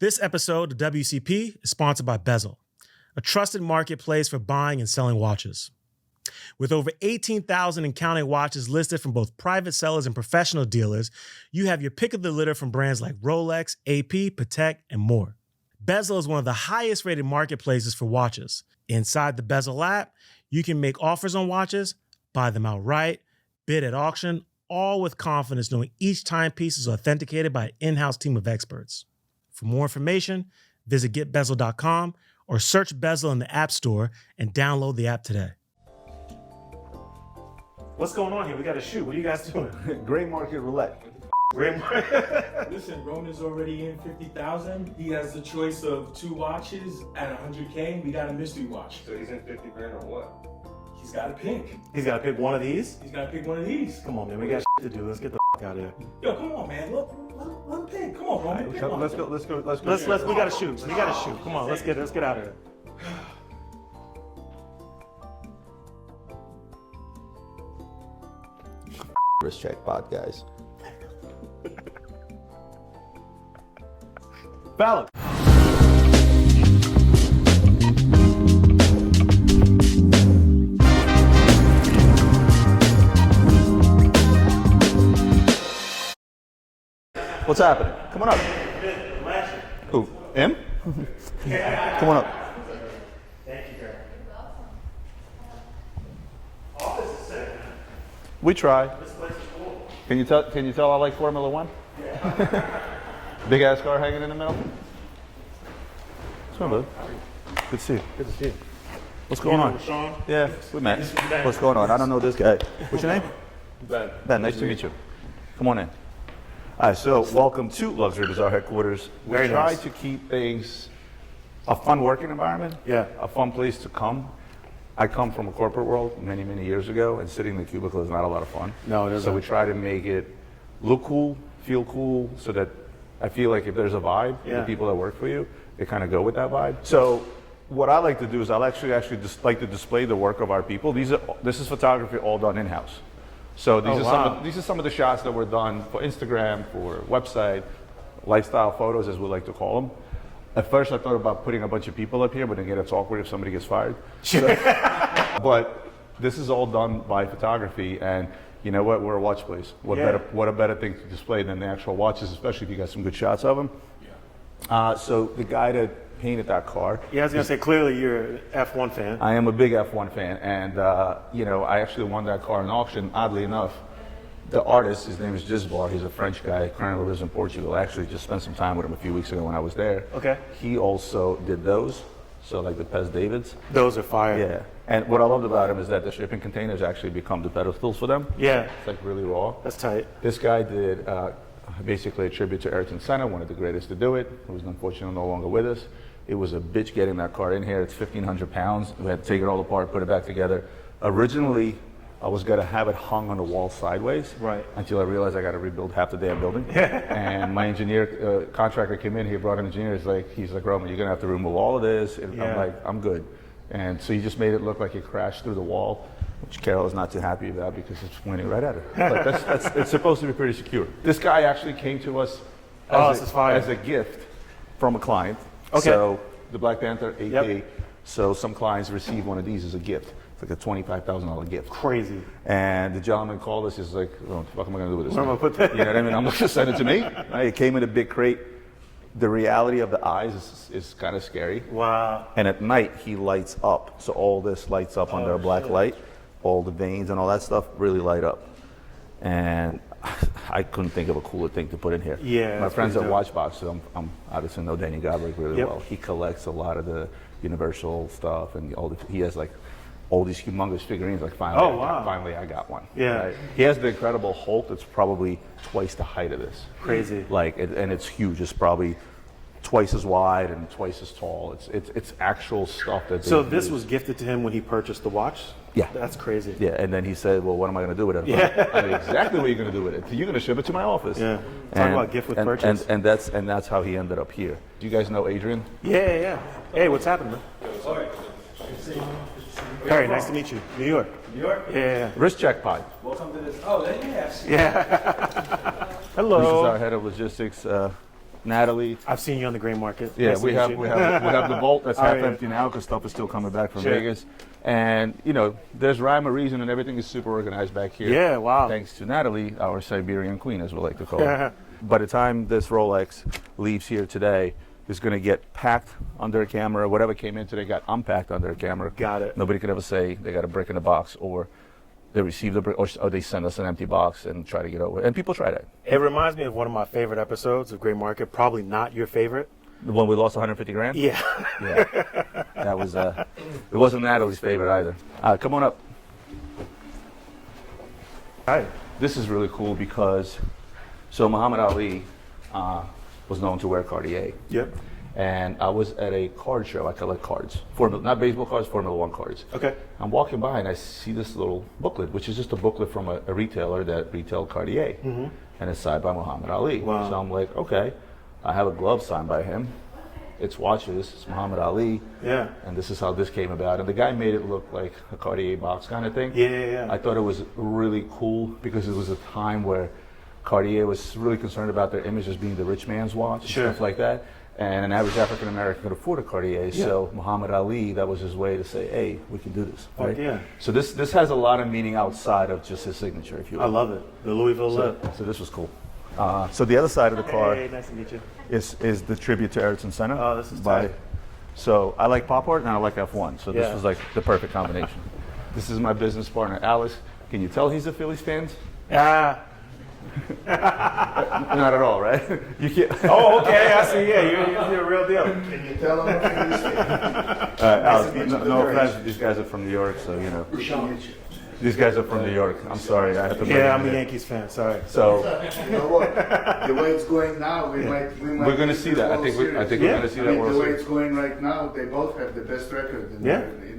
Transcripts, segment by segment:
This episode of WCP is sponsored by Bezel, a trusted marketplace for buying and selling watches. With over 18,000 and counting watches listed from both private sellers and professional dealers, you have your pick of the litter from brands like Rolex, AP, Patek, and more. Bezel is one of the highest rated marketplaces for watches. Inside the Bezel app, you can make offers on watches, buy them outright, bid at auction, all with confidence knowing each timepiece is authenticated by an in-house team of experts. For more information, visit getbezel.com or search Bezel in the App Store and download the app today. What's going on here? We got a shoot. What are you guys doing? Gray market roulette. Gray market. Listen, Roman's already in 50,000. He has the choice of 2 watches at 100K. We got a mystery watch. So he's in 50 grand or what? He's got to pick. He's got to pick one of these? He's got to pick one of these. Come on, man. We got shit to do. Let's get the out of here. Yo, come on, man. Look, let him pick. Come on, Roman. Pick one. Let's go. We got to shoot. We got to shoot. Come on, let's get out of here. Wrist check pod, guys. Valid. What's happening? Come on up. Who? Him? Come on up. Thank you, Perri. Office is sick, man. We try. This place is cool. Can you tell I like Formula One? Yeah. Big ass car hanging in the middle. What's going on, bud? Good to see you. Good to see you. What's going on? Rahsawn? Yeah, we met. Ben. What's going on? I don't know this guy. What's your name? Ben. Ben, nice to meet you. Come on in. All right, so welcome to Luxury Bazaar headquarters. We Very try nice. to keep things a fun working environment, Yeah. a fun place to come. I come from a corporate world many, many years ago, and sitting in the cubicle is not a lot of fun. No, it isn't. So we try to make it look cool, feel cool, so that I feel like if there's a vibe, Yeah. the people that work for you, they kind of go with that vibe. So what I like to do is I'll actually just like to display the work of our people. This is photography all done in-house. So these are some of the shots that were done for Instagram, for website, lifestyle photos, as we like to call them. At first, I thought about putting a bunch of people up here, but again, it's awkward if somebody gets fired. So, but this is all done by photography, and you know what? We're a watch place. What a better thing to display than the actual watches, especially if you got some good shots of them. Yeah. So the guy that painted that car. Yeah, I was gonna say clearly you're an F1 fan. I am a big F1 fan, and I actually won that car in auction. Oddly enough, the artist, his name is Gisbar. He's a French guy. Currently lives in Portugal. I actually just spent some time with him a few weeks ago when I was there. Okay. He also did those, so like the Pez Davids. Those are fire. Yeah. And what I loved about him is that the shipping containers actually become the pedestals for them. Yeah. It's like really raw. That's tight. This guy did basically a tribute to Ayrton Senna, one of the greatest to do it, who's unfortunately no longer with us. It was a bitch getting that car in here. It's 1,500 pounds. We had to take it all apart, put it back together. Originally, I was gonna have it hung on the wall sideways. Right. Until I realized I gotta rebuild half the damn building. And my engineer, contractor came in, he brought an engineer, he's like, Roman, you're gonna have to remove all of this. And I'm like, I'm good. And so he just made it look like it crashed through the wall, which Carol is not too happy about because it's pointing right at her. But it's supposed to be pretty secure. This guy actually came to us as a gift from a client. Okay. So the Black Panther AP. Yep. So some clients receive one of these as a gift. It's like a $25,000 gift. Crazy. And the gentleman called us. He's like, "What the fuck am I gonna do with this? Where am I put that?" You know what I mean? I'm gonna send it to me. Right? It came in a big crate. The reality of the eyes is kind of scary. Wow. And at night he lights up. So all this lights up under a black light. All the veins and all that stuff really light up. And I couldn't think of a cooler thing to put in here. Yeah. My friends at Watchbox, so I'm obviously know Danny Godric really Yep. well. He collects a lot of the Universal stuff, and he has like all these humongous figurines. Like finally I got one. Yeah. Right? He has the Incredible Hulk that's probably twice the height of this. Crazy. And it's huge. It's probably twice as wide and twice as tall. It's actual stuff that. So this was gifted to him when he purchased the watch? Yeah. That's crazy. Yeah, and then he said, well, what am I going to do with it? Yeah. I know exactly what you're going to do with it. You're going to ship it to my office. Yeah. Talk about gift with purchase. And that's how he ended up here. Do you guys know Adrian? Yeah. Hey, what's happening, man? Perri, nice to meet you. New York. New York? Yeah. Wrist check pod. Welcome to this. Oh, yes. Yeah. This is Hello. our head of logistics. Natalie. I've seen you on the gray market. Yeah, Nice to we meet have you. we have the vault that's Oh, half yeah. empty now because stuff is still coming back from Sure. Vegas. And there's rhyme or reason, and everything is super organized back here. Yeah, wow. Thanks to Natalie, our Siberian queen, as we like to call her. By the time this Rolex leaves here today, it's going to get packed under a camera. Whatever came in today got unpacked under a camera. Got it. Nobody could ever say they got a brick in the box, or they received a brick, or they send us an empty box and try to get over it. And people try that. It reminds me of one of my favorite episodes of Gray Market. Probably not your favorite. The one we lost 150 grand? Yeah. Yeah. That was, it wasn't Natalie's favorite either. Come on up. Hi. This is really cool because, so Muhammad Ali was known to wear Cartier. Yep. And I was at a card show. I collect cards. Not baseball cards, Formula One cards. Okay. I'm walking by and I see this little booklet, which is just a booklet from a retailer that retailed Cartier. Mm-hmm. And it's signed by Muhammad Ali. Wow. So I'm like, okay, I have a glove signed by him. It's watches, it's Muhammad Ali. Yeah. And this is how this came about. And the guy made it look like a Cartier box kind of thing. Yeah. I thought it was really cool because it was a time where Cartier was really concerned about their image as being the rich man's watch and Sure. stuff like that. And an average African American could afford a Cartier. Yeah. So Muhammad Ali, that was his way to say, hey, we can do this. Fuck yeah. So this has a lot of meaning outside of just his signature, if you will. I love it. The Louisville lip. So this was cool. So the other side of the card Hey, nice to meet you. is the tribute to Erickson Senna. Oh, this is tight. So I like pop art and I like F1. So this Yeah. was like the perfect combination. This is my business partner, Alice. Can you tell he's a Phillies fan? Ah. Not at all, right? You can't. Oh, okay. I see. Yeah, you're a real deal. Can you tell them what you say? Alice, no offense. These guys are from New York, so These guys are from New York. I'm sorry, I have to. Yeah, I'm a Yankees fan. Sorry. So You know what? The way it's going now, we might. we're going to see that. I think we're going to see I that mean, World the way Series. it's going right now, they both have the best record in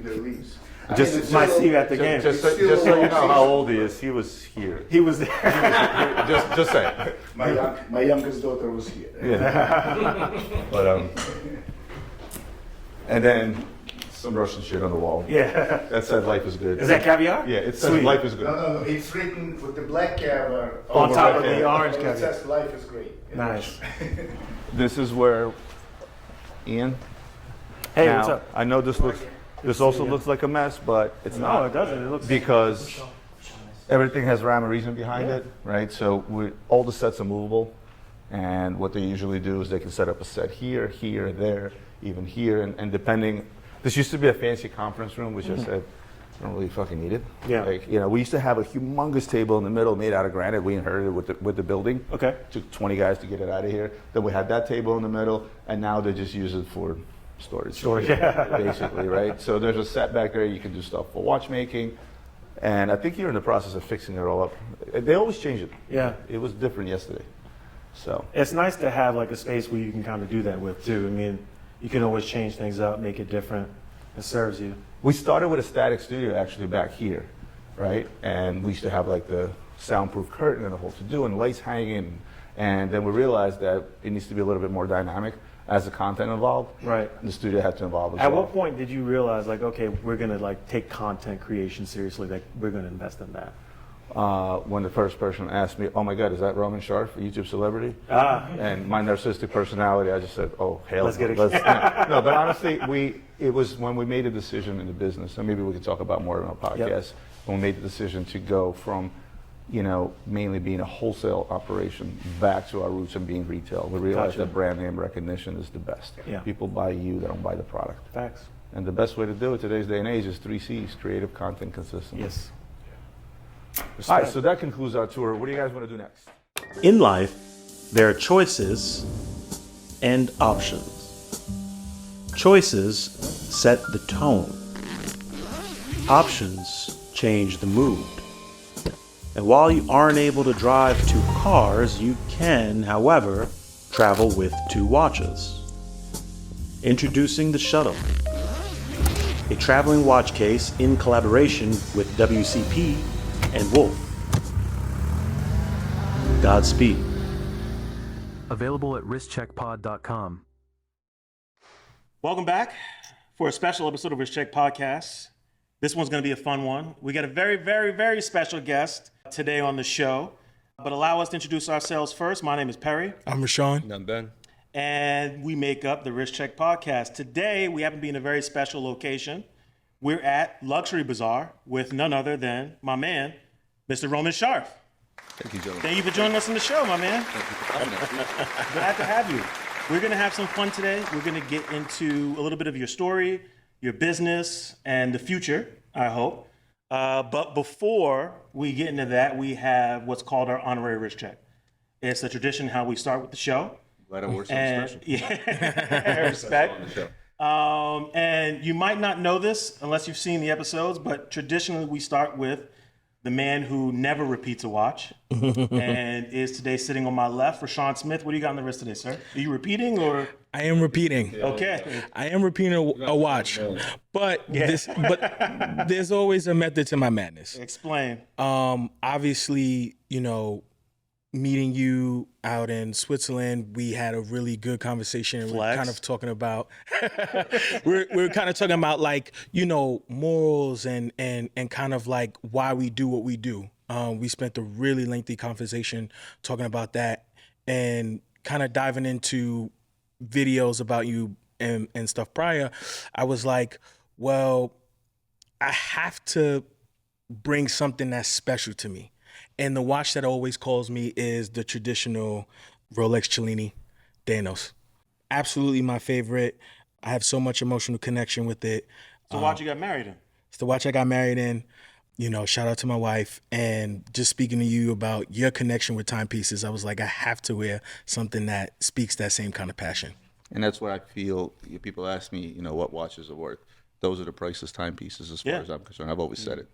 their leagues. Just- it's Might still- see you at the game. Just so you know how old he is, he was here. He was there. Just say. My youngest daughter was here. Yeah. But and then some Russian shit on the wall. Yeah. That said, life is good. Is that caviar? Yeah, it says Sweet. life is good. No, it's written with the black caviar On top of Okay. the orange It caviar. says life is great. Nice. This is where Ian. Hey, now, what's up? I know this also looks like a mess, but it's No, not. it doesn't. It looks Because everything has rhyme or reason behind it, right? So all the sets are movable, and what they usually do is they can set up a set here, here, there, even here, and depending. This used to be a fancy conference room, which I said, I don't really fucking need it. Yeah. Like, we used to have a humongous table in the middle made out of granite. We inherited with the building. Okay. Took 20 guys to get it out of here. Then we had that table in the middle, and now they just use it for storage. Basically, right? So there's a set back there. You can do stuff for watchmaking. And I think you're in the process of fixing it all up. They always change it. Yeah. It was different yesterday. So It's nice to have like a space where you can kind of do that with too. I mean, you can always change things up, make it different. It serves you. we started with a static studio actually back here, right? And we used to have like the soundproof curtain and the whole to-do and lights hanging. And then we realized that it needs to be a little bit more dynamic as the content evolved. Right. The studio had to evolve as At well. what point did you realize like, okay, we're gonna like take content creation seriously, like we're gonna invest in that? When the first person asked me, oh my God, is that Roman Sharf, a YouTube celebrity? Ah. And my narcissistic personality, I just said, oh, hell. Let's get it. No, but honestly, it was when we made a decision in the business, and maybe we could talk about more in our podcast, when we made the decision to go from, mainly being a wholesale operation back to our roots and being retail. We realized Gotcha. that brand name recognition is the best. Yeah. People buy you, they don't buy the product. Facts. And the best way to do it today's day and age is 3 C's, creative, content, consistency. Yes. All right, so that concludes our tour. What do you guys want to do next? In life, there are choices and options. Choices set the tone. Options change the mood. And while you aren't able to drive 2 cars, you can, however, travel with 2 watches. Introducing the Shuttle, a traveling watch case in collaboration with WCP and Wolf. Godspeed. Available at wristcheckpod.com. Welcome back for a special episode of Risk Check Podcast. This one's going to be a fun one. We got a very, very, very special guest today on the show. But allow us to introduce ourselves first. My name is Perri. I'm Rahsawn. I'm Ben. and we make up the Wrist Check podcast. Today, we happen to be in a very special location. We're at Luxury Bazaar with none other than my man, Mr. Roman Sharf. Thank you, gentlemen. Thank you for joining us on the show, my man. Thank you for coming. Glad to have you. We're going to have some fun today. We're going to get into a little bit of your story, your business, and the future, I hope. But before we get into that, we have what's called our honorary wrist check. It's a tradition how we start with the show. Glad I worked something special. Yeah, respect. On the show. And you might not know this unless you've seen the episodes, but traditionally we start with the man who never repeats a watch and is today sitting on my left, Rahsawn Smith. What do you got on the wrist today, sir? Are you repeating or? I am repeating. Okay. I am repeating a watch, but there's always a method to my madness. Explain. Obviously, meeting you out in Switzerland, we had a really good conversation. And we're kind of talking about we're kind of talking about morals and kind of like why we do what we do. We spent a really lengthy conversation talking about that and kind of diving into videos about you and stuff prior. I was like, well, I have to bring something that's special to me. And the watch that always calls me is the traditional Rolex Cellini Danos. Absolutely my favorite. I have so much emotional connection with it. It's the watch you got married in. It's the watch I got married in. Shout out to my wife. And just speaking to you about your connection with timepieces, I was like, I have to wear something that speaks that same kind of passion. And that's what I feel. People ask me, what watches are worth. Those are the priceless timepieces as far as I'm concerned. I've always said it.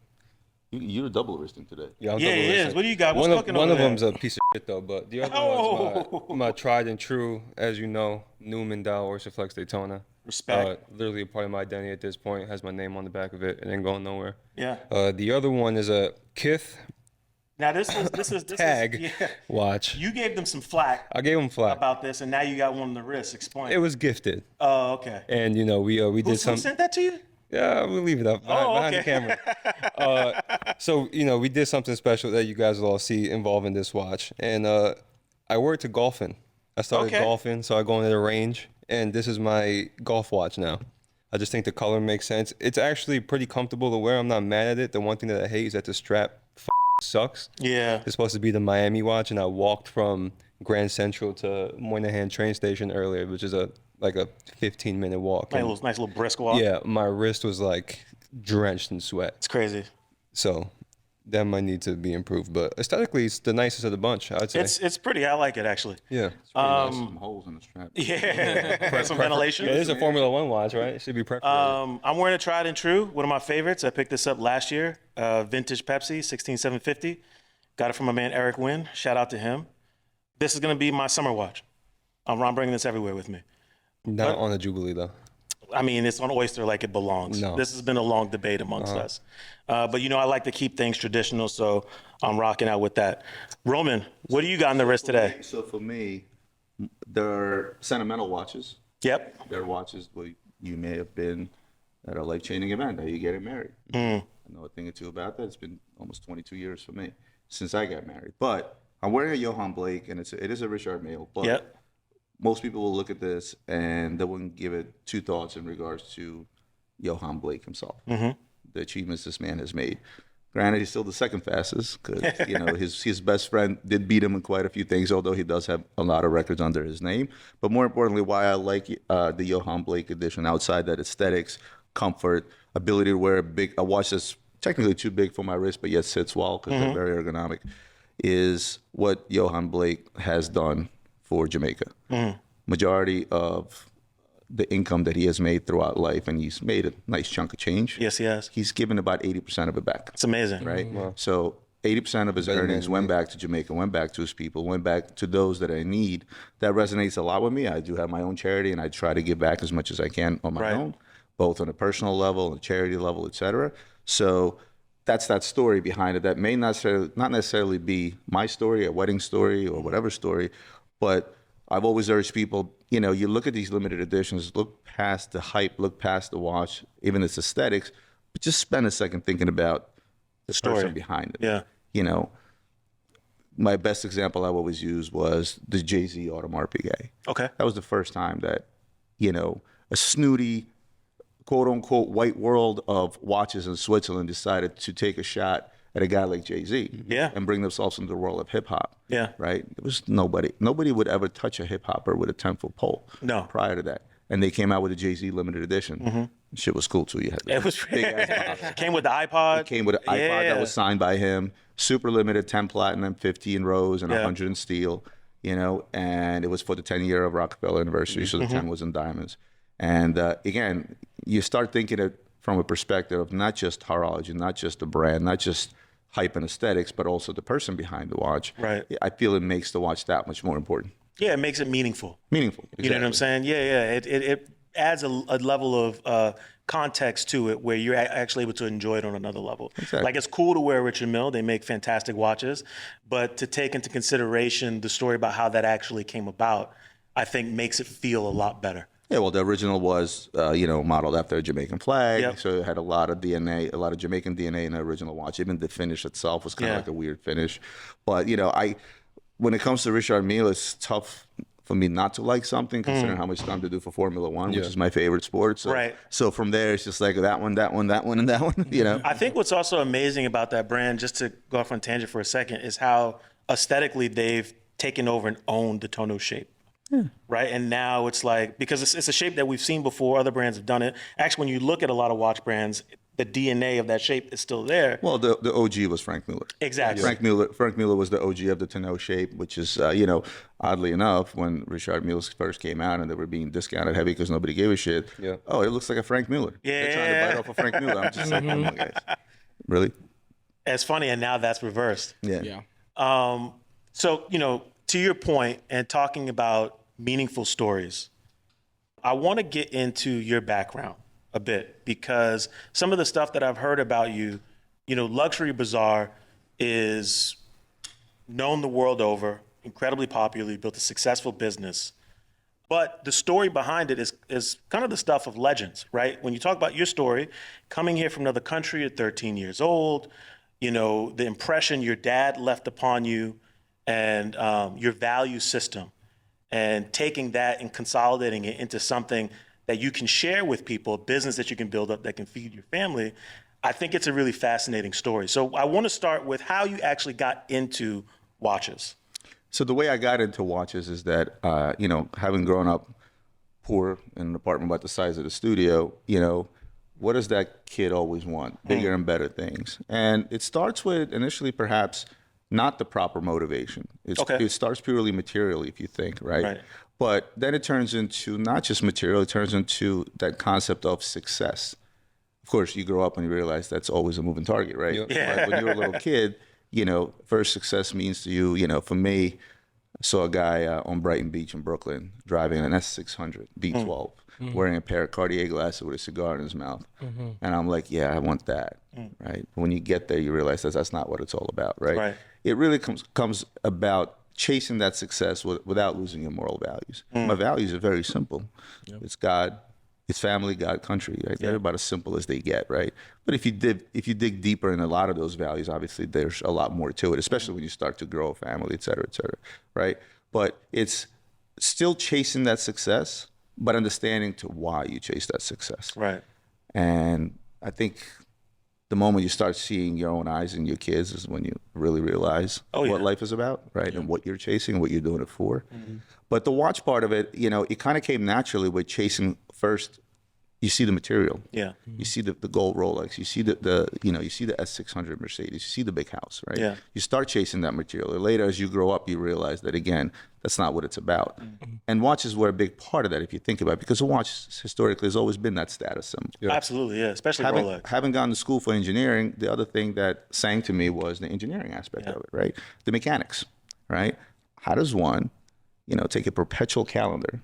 You're double wristing today. Yeah, I'm Yeah, double he is. wristing. What do you got? What's cooking One over of there? them's a piece of shit though, but the other one's my tried and true, as you know, Newman Dow Orsiflex Daytona. Respect. Literally a part of my identity at this point. Has my name on the back of it and ain't going nowhere. Yeah. The other one is a Kith Now this is tag watch. You gave them some flack I gave him flack. about this, and now you got one on the wrist. Explain. It was gifted, Oh, okay. and we Who did some. sent that to you? Yeah, we'll leave it up behind the camera. So, we did something special that you guys will all see involving this watch. And I worked to golfing. I started golfing, so I go into the range. And this is my golf watch now. I just think the color makes sense. It's actually pretty comfortable to wear. I'm not mad at it. The one thing that I hate is that the strap sucks. Yeah. It's supposed to be the Miami watch, and I walked from Grand Central to Moynihan train station earlier, which is like a 15-minute walk. Nice little brisk walk. Yeah, my wrist was like drenched in sweat. It's crazy. So that might need to be improved, but aesthetically, it's the nicest of the bunch, I'd say. It's pretty. I like it actually. Yeah. Some holes in the strap. Yeah. Some ventilation. Yeah, it is a Formula One watch, right? It should be perforated. I'm wearing a tried and true. One of my favorites. I picked this up last year. Vintage Pepsi, 16750. Got it from my man Eric Wynn. Shout out to him. This is gonna be my summer watch. I'm bringing this everywhere with me. Not on a Jubilee, though. I mean, it's on Oyster like it belongs. No. This has been a long debate amongst us. But I like to keep things traditional, so I'm rocking out with that. Roman, what do you got on the wrist today? So for me, they're sentimental watches. Yep. They're watches where you may have been at a life-changing event. Are you getting married? I know a thing or two about that. It's been almost 22 years for me since I got married. But I'm wearing a Johann Blake, and it is a Richard Mille. But Yep. most people will look at this and they wouldn't give it two thoughts in regards to Johann Blake himself, the achievements this man has made. Granted, he's still the second fastest because his best friend did beat him in quite a few things, although he does have a lot of records under his name. But more importantly, why I like the Johann Blake edition, outside that aesthetics, comfort, ability to wear a watch that's technically too big for my wrist, but yet sits well because they're very ergonomic, is what Johann Blake has done for Jamaica. Majority of the income that he has made throughout life, and he's made a nice chunk of change. Yes, he has. He's given about 80% of it back. It's amazing. Right? So 80% of his earnings went back to Jamaica, went back to his people, went back to those that are in need. That resonates a lot with me. I do have my own charity, and I try to give back as much as I can on my own, both on a personal level, on a charity level, et cetera. So that's that story behind it that may not necessarily be my story, a wedding story, or whatever story, but I've always urged people, you look at these limited editions, look past the hype, look past the watch, even its aesthetics, but just spend a second thinking about the story person behind it. Yeah. my best example I always use was the Jay-Z Audemars Piguet. Okay. That was the first time that, a snooty, quote unquote, white world of watches in Switzerland decided to take a shot at a guy like Jay-Z and bring themselves into the world of hip hop. Yeah. Right? There was nobody would ever touch a hip hopper with a 10-foot pole. No. Prior to that. And they came out with a Jay-Z limited edition. Shit was cool too. You had It was big ass box. came with the iPod. It came with an iPod that was signed by him. Super limited, 10 platinum, 50 in rose, and 100 in steel. And it was for the 10-year of Rockefeller anniversary, so the 10 was in diamonds. And again, you start thinking it from a perspective of not just horology, not just the brand, not just hype and aesthetics, but also the person behind the watch. Right. I feel it makes the watch that much more important. Yeah, it makes it meaningful. Meaningful. Exactly. You know what I'm saying? Yeah. It adds a level of context to it where you're actually able to enjoy it on another level. Exactly. Like, it's cool to wear Richard Mille. They make fantastic watches. But to take into consideration the story about how that actually came about, I think makes it feel a lot better. Yeah, well, the original was, modeled after a Jamaican flag. Yep. So it had a lot of DNA, a lot of Jamaican DNA in the original watch. Even the finish itself was kind of like a weird finish. But, when it comes to Richard Mille, it's tough for me not to like something, considering how much time to do for Formula One, which is my favorite sport. So, so from there, it's just like that one, and that one, I think what's also amazing about that brand, just to go off on a tangent for a second, is how aesthetically they've taken over and owned the tonneau shape. Right. And now it's like, because it's a shape that we've seen before, other brands have done it. Actually, when you look at a lot of watch brands, the DNA of that shape is still there. Well, the OG was Frank Mueller. Exactly. Frank Mueller was the OG of the tonneau shape, which is, oddly enough, when Richard Mille first came out and they were being discounted heavy because nobody gave a shit. Yeah. Oh, it looks like a Frank Mueller. Yeah. They're trying to bite off a Frank Mueller. I'm just like, come on, guys. Really? It's funny, and now that's reversed. Yeah. So, to your point, and talking about meaningful stories, I want to get into your background a bit, because some of the stuff that I've heard about you, Luxury Bazaar is known the world over, incredibly popular. You built a successful business, but the story behind it is kind of the stuff of legends, right? When you talk about your story, coming here from another country at 13 years old, the impression your dad left upon you, and your value system, and taking that and consolidating it into something that you can share with people, a business that you can build up that can feed your family. I think it's a really fascinating story. So I want to start with how you actually got into watches. So the way I got into watches is that, having grown up poor in an apartment about the size of the studio, what does that kid always want? Bigger and better things. And it starts with initially perhaps not the proper motivation. It starts purely materially, if you think, right? But then it turns into not just material, it turns into that concept of success. Of course, you grow up and you realize that's always a moving target, right? Yeah. But when you're a little kid, first success means to you, for me, I saw a guy on Brighton Beach in Brooklyn driving an S600 B12, wearing a pair of Cartier glasses with a cigar in his mouth. And I'm like, yeah, I want that, right? When you get there, you realize that's not what it's all about, right? It really comes about chasing that success without losing your moral values. My values are very simple. It's God, it's family, God, country, right? They're about as simple as they get, right? But if you dig deeper in a lot of those values, obviously there's a lot more to it, especially when you start to grow a family, et cetera, right? But it's still chasing that success, but understanding to why you chase that success. Right. And I think the moment you start seeing your own eyes in your kids is when you really realize what life is about, right? And what you're chasing, what you're doing it for. But the watch part of it, it kind of came naturally with chasing first. You see the material. Yeah. You see the gold Rolex. You see you see the S600 Mercedes. You see the big house, right? Yeah. You start chasing that material. Later, as you grow up, you realize that again, that's not what it's about. And watches were a big part of that, if you think about it, because a watch historically has always been that status symbol. Absolutely, yeah. Especially Rolex. Having gone to school for engineering, the other thing that sang to me was the engineering aspect of it, right? The mechanics, right? How does one, take a perpetual calendar,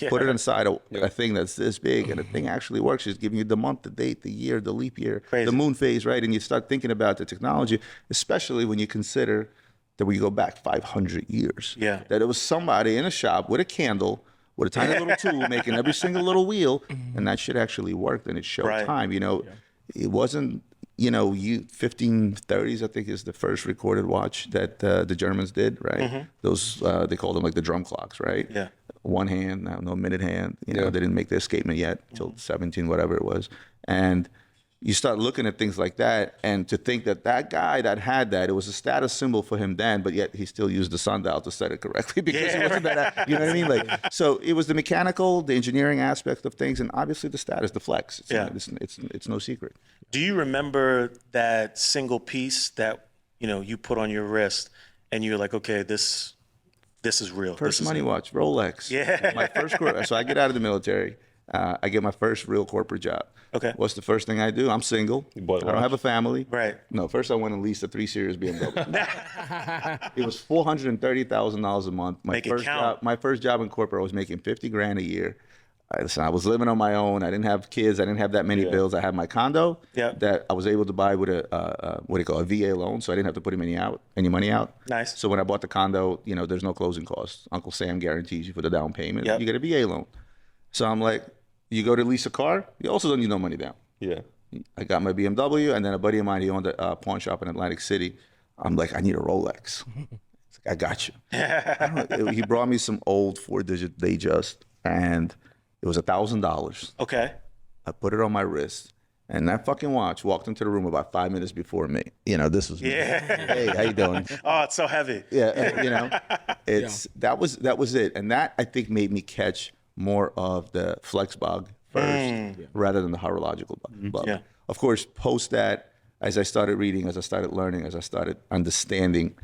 put it inside a thing that's this big, and the thing actually works. It's giving you the month, the date, the year, the leap year, the moon phase, right? And you start thinking about the technology, especially when you consider that we go back 500 years. Yeah. That it was somebody in a shop with a candle, with a tiny little tool, making every single little wheel, and that shit actually worked, and it showed time. It wasn't you know, 1530s, I think, is the first recorded watch that the Germans did, right? Those, they called them like the drum clocks, right? Yeah. One hand, no minute hand. You know, they didn't make their escapement yet until 17, whatever it was. And you start looking at things like that, and to think that that guy that had that, it was a status symbol for him then, but yet he still used the sundial to set it correctly because it wasn't that, you know what I mean? Like, so it was the mechanical, the engineering aspect of things, and obviously the status, the flex. It's no secret. Do you remember that single piece that, you know, you put on your wrist and you're like, okay, this is real. First money watch, Rolex. Yeah. My first, so I get out of the military. I get my first real corporate job. Okay. What's the first thing I do? I'm single. I don't have a family. Right. No, first I went and leased a 3 Series BMW. It was $430,000 a month. Make it count. My first job in corporate, I was making $50,000 a year. I was living on my own. I didn't have kids. I didn't have that many bills. I had my condo that I was able to buy with a VA loan, so I didn't have to put any money out. Nice. So when I bought the condo, you know, there's no closing costs. Uncle Sam guarantees you for the down payment. You get a VA loan. So I'm like, you go to lease a car, you also don't need no money down. Yeah. I got my BMW, and then a buddy of mine, he owned a pawn shop in Atlantic City. I'm like, I need a Rolex. He's like, I got you. He brought me some old 4-digit Datejust, and it was $1,000. Okay. I put it on my wrist, and that fucking watch walked into the room about 5 minutes before me. You know, this was me. Hey, how you doing? Oh, it's so heavy. Yeah, you know, that was it, and that I think made me catch more of the flex bug first rather than the horological bug. Yeah. Of course, post that, as I started reading, as I started learning, as I started understanding,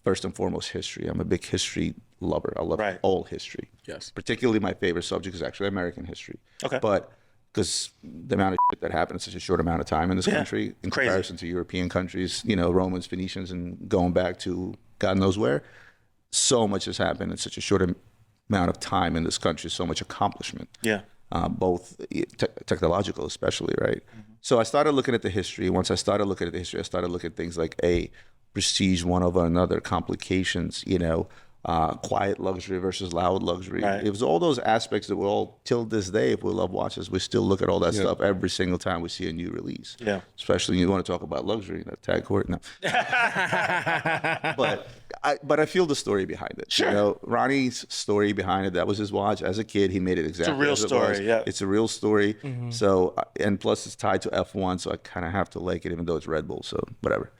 first and foremost, history. I'm a big history lover. I love all history. Yes. Particularly my favorite subject is actually American history. Okay. But because the amount of shit that happened in such a short amount of time in this country, in comparison to European countries, you know, Romans, Phoenicians, and going back to God knows where, so much has happened in such a short amount of time in this country, so much accomplishment. Yeah. Both technological, especially, right? So I started looking at the history. Once I started looking at the history, I started looking at things like prestige one over another, complications, you know, quiet luxury versus loud luxury. Right. It was all those aspects that we all, till this day, if we love watches, we still look at all that stuff every single time we see a new release. Yeah. Especially when you want to talk about luxury, that tag court. No. But I feel the story behind it. Sure. You know, Ronnie's story behind it, that was his watch. As a kid, he made it exactly as it was. It's a real story, yeah. It's a real story. Mm-hmm. So, and plus it's tied to F1, so I kind of have to like it, even though it's Red Bull, so whatever.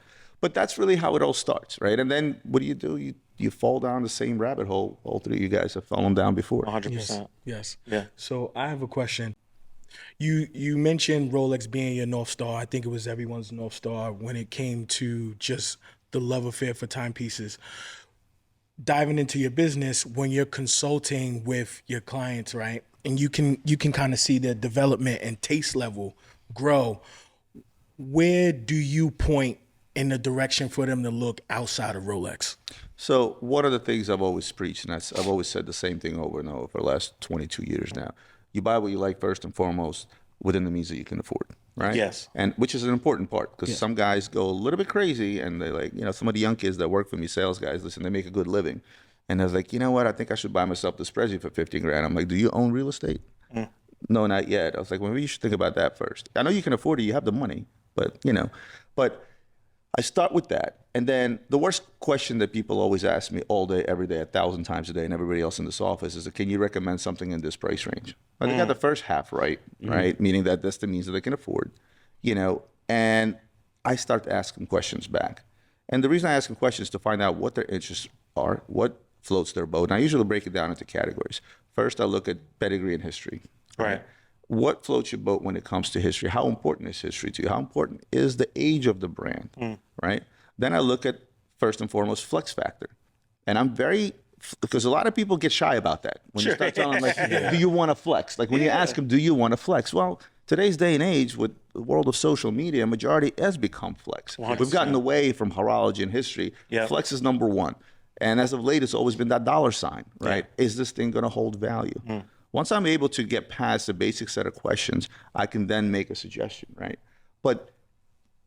But that's really how it all starts, right? And then what do? You fall down the same rabbit hole all three of you guys have fallen down before. 100%. Yes. Yeah. So I have a question. You mentioned Rolex being your North Star. I think it was everyone's North Star when it came to just the love affair for timepieces. Diving into your business, when you're consulting with your clients, right? And you can kind of see their development and taste level grow. Where do you point in the direction for them to look outside of Rolex? So one of the things I've always preached, and I've always said the same thing over and over for the last 22 years now. You buy what you like first and foremost within the means that you can afford, right? Yes. And which is an important part, because some guys go a little bit crazy, and they like, you know, some of the young kids that work for me, sales guys, listen, they make a good living. And they're like, you know what, I think I should buy myself this Perri for 15 grand. I'm like, do you own real estate? No, not yet. I was like, well, maybe you should think about that first. I know you can afford it, you have the money, but you know, I start with that. And then the worst question that people always ask me all day, every day, 1,000 times a day, and everybody else in this office is, can you recommend something in this price range? I think I got the first half right? Meaning that that's the means that they can afford, you know, and I start to ask them questions back. And the reason I ask them questions is to find out what their interests are, what floats their boat. And I usually break it down into categories. First, I look at pedigree and history. Right. What floats your boat when it comes to history? How important is history to you? How important is the age of the brand, right? Then I look at, first and foremost, flex factor. And I'm because a lot of people get shy about that. When you start telling them, like, do you want to flex? Like when you ask them, do you want to flex? Well, today's day and age with the world of social media, majority has become flex. 100%. We've gotten away from horology and history. Yep. Flex is number one. And as of late, it's always been that dollar sign, right? Yeah. Is this thing going to hold value? Once I'm able to get past the basic set of questions, I can then make a suggestion, right? But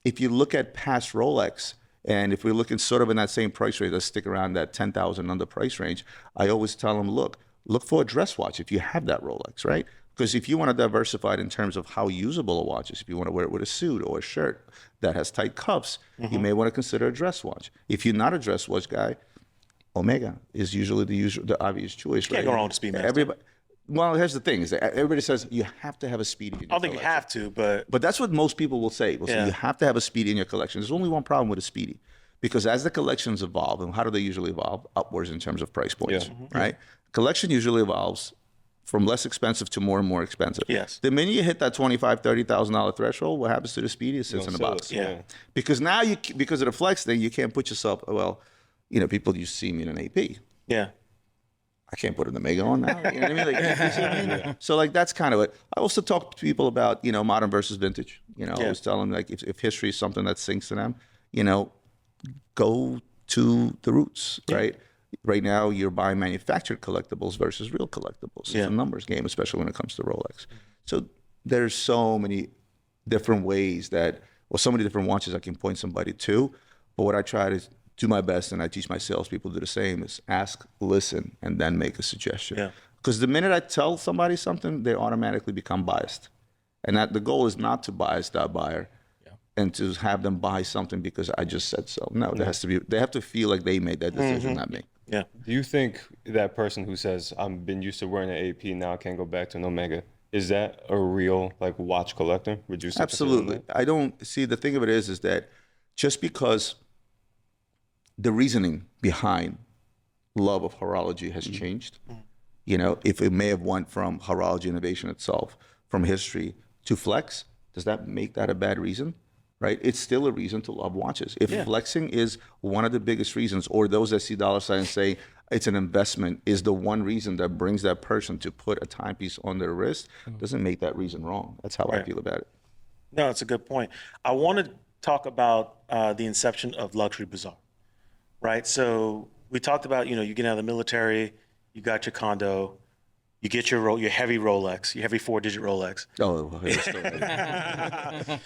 if you look at past Rolex, and if we're looking sort of in that same price range, let's stick around that 10,000 under price range, I always tell them, look for a dress watch if you have that Rolex, right? Because if you want to diversify it in terms of how usable a watch is, if you want to wear it with a suit or a shirt that has tight cuffs, you may want to consider a dress watch. If you're not a dress watch guy, Omega is usually the obvious choice. Can't go wrong with Speedmaster. Everybody. Well, here's the thing: is that everybody says you have to have a Speedy. In your I don't think you have to, but that's what most people will say. Will say you have to have a Speedy in your collection. There's only one problem with a Speedy, because as the collections evolve, and how do they usually evolve? Upwards in terms of price points, right? Collection usually evolves from less expensive to more and more expensive. Yes. The minute you hit that $25,000-$30,000 threshold, what happens to the Speedy? It sits in the box. Because now because of the flex thing, you can't put yourself. Well, people used to see me in an AP. Yeah. I can't put an Omega on now. You know what I mean? You see what I mean? So that's kind of it. I also talk to people about, modern versus vintage. I always tell them, if history is something that sinks to them, go to the roots, right? Right now, you're buying manufactured collectibles versus real collectibles. It's a numbers game, especially when it comes to Rolex. So there's so many different ways so many different watches I can point somebody to. But what I try to do my best, and I teach my salespeople to do the same, is ask, listen, and then make a suggestion. Because the minute I tell somebody something, they automatically become biased. And the goal is not to bias that buyer and to have them buy something because I just said so. No, they have to feel like they made that decision, not me. Yeah. Do you think that person who says, I've been used to wearing an AP, now I can't go back to an Omega, is that a real watch collector? Would you say? Absolutely. I don't see, the thing of it is that just because the reasoning behind love of horology has changed, if it may have went from horology innovation itself, from history to flex, does that make that a bad reason? Right? It's still a reason to love watches. If flexing is one of the biggest reasons, or those that see dollar sign and say it's an investment is the one reason that brings that person to put a timepiece on their wrist, doesn't make that reason wrong. That's how I feel about it. No, it's a good point. I want to talk about the inception of Luxury Bazaar, right? So we talked about, you get out of the military, you got your condo, you get your heavy Rolex, your heavy 4-digit Rolex. Oh, it's still heavy.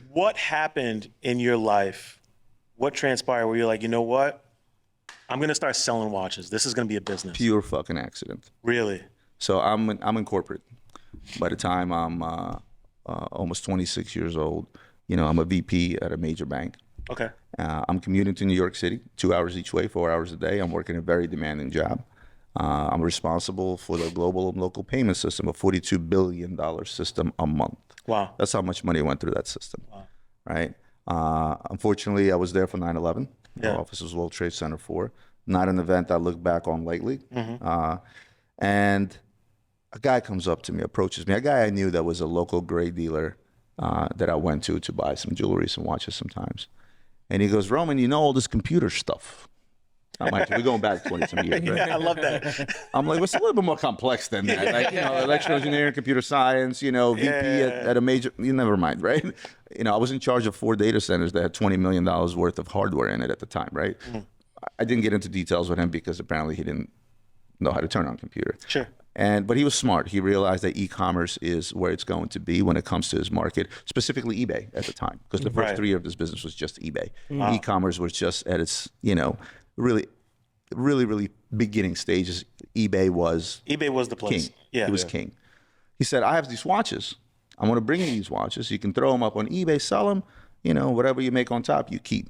What happened in your life? What transpired where you're like, you know what? I'm going to start selling watches. This is going to be a business. Pure fucking accident. Really? So I'm in corporate. By the time I'm almost 26 years old, I'm a VP at a major bank. Okay. I'm commuting to New York City, 2 hours each way, 4 hours a day. I'm working a very demanding job. I'm responsible for the global and local payment system, a $42 billion system a month. Wow. That's how much money went through that system. Wow. Right? Unfortunately, I was there for 9/11. Yeah. Our office was World Trade Center 4. Not an event I look back on lightly. And a guy comes up to me, approaches me, a guy I knew that was a local gray dealer that I went to buy some jewelry, some watches sometimes. And he goes, Roman, all this computer stuff. I'm like, we're going back 20-some years, right? Yeah, I love that. I'm like, it's a little bit more complex than that. Like, electrical engineering, computer science, VP at a major, never mind, right? I was in charge of 4 data centers that had $20 million worth of hardware in it at the time, right? I didn't get into details with him because apparently he didn't know how to turn on a computer. Sure. But he was smart. He realized that e-commerce is where it's going to be when it comes to his market, specifically eBay at the time, because the first 3 years of this business was just eBay. Wow. E-commerce was just at its, really beginning stages. eBay was the place. King. Yeah, it was king. He said, I have these watches. I want to bring in these watches. You can throw them up on eBay, sell them. Whatever you make on top, you keep.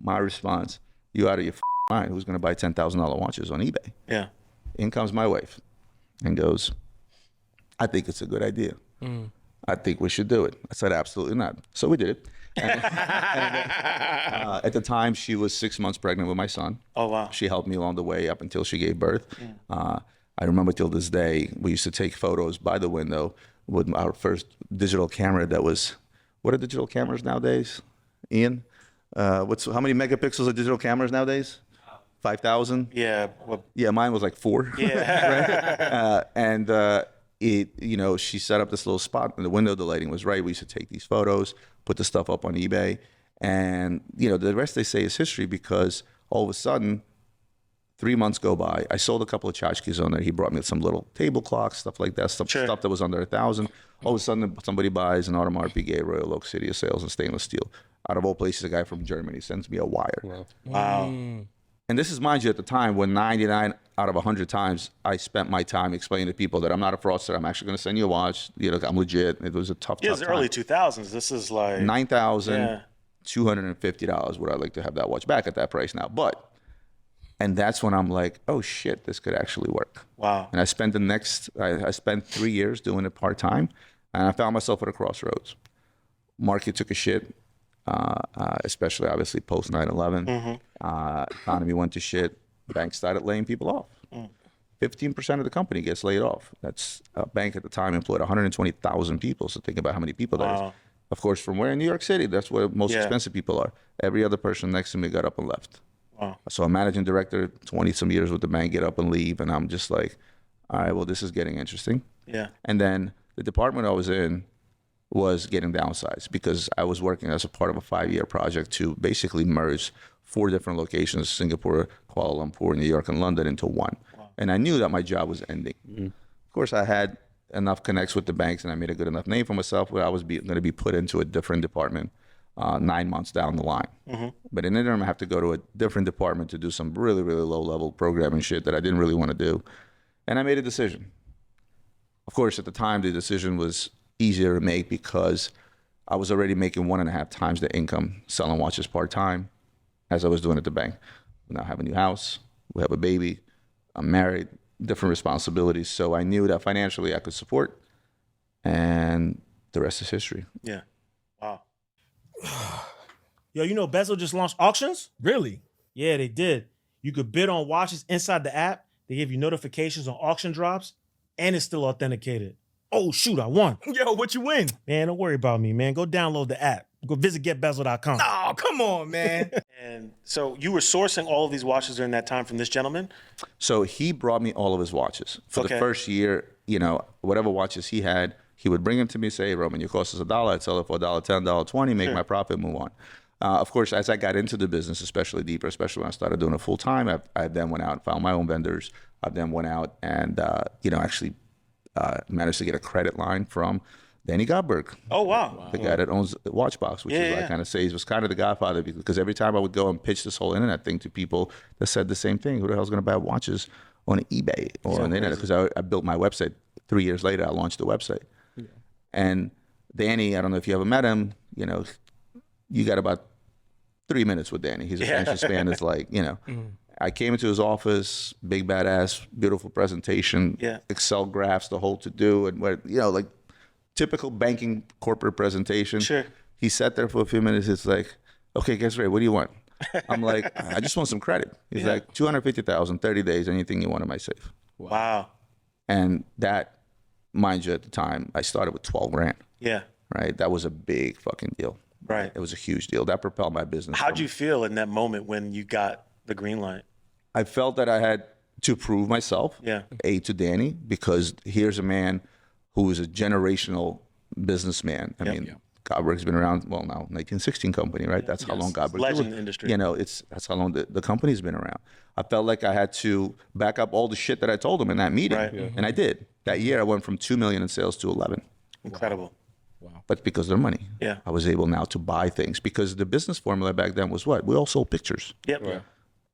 My response, you out of your mind. Who's going to buy $10,000 watches on eBay? Yeah. In comes my wife and goes, I think it's a good idea. I think we should do it. I said, absolutely not. So we did it. At the time, she was 6 months pregnant with my son. Oh, wow. She helped me along the way up until she gave birth. I remember till this day, we used to take photos by the window with our first digital camera that was, what are digital cameras nowadays, Ian? How many megapixels are digital cameras nowadays? 5,000? Yeah. Yeah, mine was like 4. Yeah. Right? She set up this little spot in the window. The lighting was right. We used to take these photos, put the stuff up on eBay. And, the rest they say is history, because all of a sudden, 3 months go by. I sold a couple of tchotchkes on there. He brought me some little table clocks, stuff like that, stuff that was under 1,000. All of a sudden, somebody buys an Audemars Piguet Royal Oak City of Sales in stainless steel. Out of all places, a guy from Germany sends me a wire. Wow. And this is, mind you, at the time when 99 out of 100 times I spent my time explaining to people that I'm not a fraudster. I'm actually going to send you a watch. You know, I'm legit. It was a tough It's time. early 2000s. This is like $9,250 would I like to have that watch back at that price now. And that's when I'm like, oh shit, this could actually work. Wow. And I spent I spent 3 years doing it part-time, and I found myself at a crossroads. Market took a shit, especially obviously post 9/11. Economy went to shit. Banks started laying people off. 15% of the company gets laid off. That's a bank at the time employed 120,000 people. So think about how many people that is. Of course, from where in New York City, that's where most expensive people are. Every other person next to me got up and left. Wow. So a managing director, 20 some years with the bank, get up and leave, and I'm just like, all right, well, this is getting interesting. Yeah. And then the department I was in was getting downsized because I was working as a part of a 5-year project to basically merge 4 different locations, Singapore, Kuala Lumpur, New York, and London, into one. Wow. And I knew that my job was ending. Of course, I had enough connects with the banks, and I made a good enough name for myself where I was going to be put into a different department 9 months down the line. But in the interim, I have to go to a different department to do some really, really low-level programming shit that I didn't really want to do. And I made a decision. Of course, at the time, the decision was easier to make because I was already making 1.5 times the income selling watches part-time as I was doing at the bank. We now have a new house, we have a baby, I'm married, different responsibilities. So I knew that financially I could support, and the rest is history. Yeah. Wow. Yo, you know Bezel just launched auctions? Really? Yeah, they did. You could bid on watches inside the app. They give you notifications on auction drops, and it's still authenticated. Oh, shoot, I won. Yo, what you win? Man, don't worry about me, man. Go download the app. Go visit getbezel.com. Oh, come on, man. And so you were sourcing all of these watches during that time from this gentleman? So he brought me all of his watches. For the first year, you know, whatever watches he had, he would bring them to me and say, hey, Roman, your cost is $1. I'd sell it for $1.10, $1.20, make my profit, move on. Of course, as I got into the business, especially deeper, especially when I started doing it full time, I then went out and found my own vendors. I then went out and, actually managed to get a credit line from Danny Godberg. Oh, wow. The guy that owns Watchbox, which is what I kind of say was kind of the godfather, because every time I would go and pitch this whole internet thing to people that said the same thing, who the hell's going to buy watches on eBay or on the internet? Because I built my website. 3 years later, I launched the website. Yeah. And Danny, I don't know if you ever met him, you know, you got about 3 minutes with Danny. His attention span is like, you know. I came into his office, big badass, beautiful presentation, Excel graphs, the whole to-do, and where, you know, like typical banking corporate presentation. Sure. He sat there for a few minutes. It's like, okay, guess what? What do you want? I'm like, I just want some credit. He's like, 250,000, 30 days, anything you want in my safe. Wow. And that, mind you, at the time, I started with 12 grand. Yeah. Right? That was a big fucking deal. Right. It was a huge deal. That propelled my business. How'd you feel in that moment when you got the green light? I felt that I had to prove myself, to Danny, because here's a man who is a generational businessman. I mean, Godberg's been around, well, now, 1916 company, right? That's how long Godberg legend in the industry. You know, that's how long the company's been around. I felt like I had to back up all the shit that I told him in that meeting. Right. And I did. That year, I went from 2 million in sales to 11. Incredible. Wow. But because of their money, I was able now to buy things, because the business formula back then was what? We all sold pictures. Yep. Right.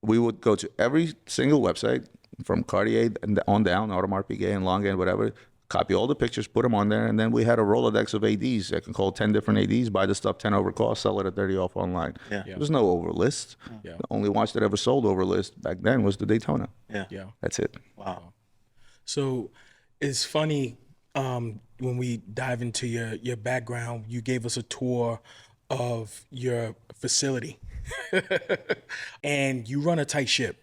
We would go to every single website from Cartier and on down, Audemars Piguet and Lange and whatever, copy all the pictures, put them on there, and then we had a Rolodex of ADs. I can call 10 different ADs, buy the stuff 10 over cost, sell it at 30 off online. Yeah. There was no over list. Yeah. The only watch that ever sold over list back then was the Daytona. Yeah. That's it. Wow. So it's funny, when we dive into your background, you gave us a tour of your facility. And you run a tight ship,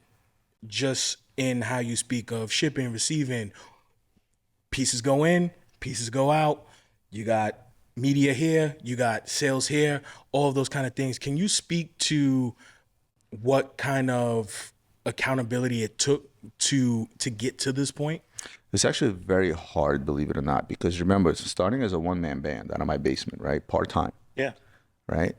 just in how you speak of shipping, receiving. Pieces go in, pieces go out. You got media here, you got sales here, all of those kind of things. Can you speak to what kind of accountability it took to get to this point? It's actually very hard, believe it or not, because remember, it's starting as a one-man band out of my basement, right? Part-time. Yeah. Right?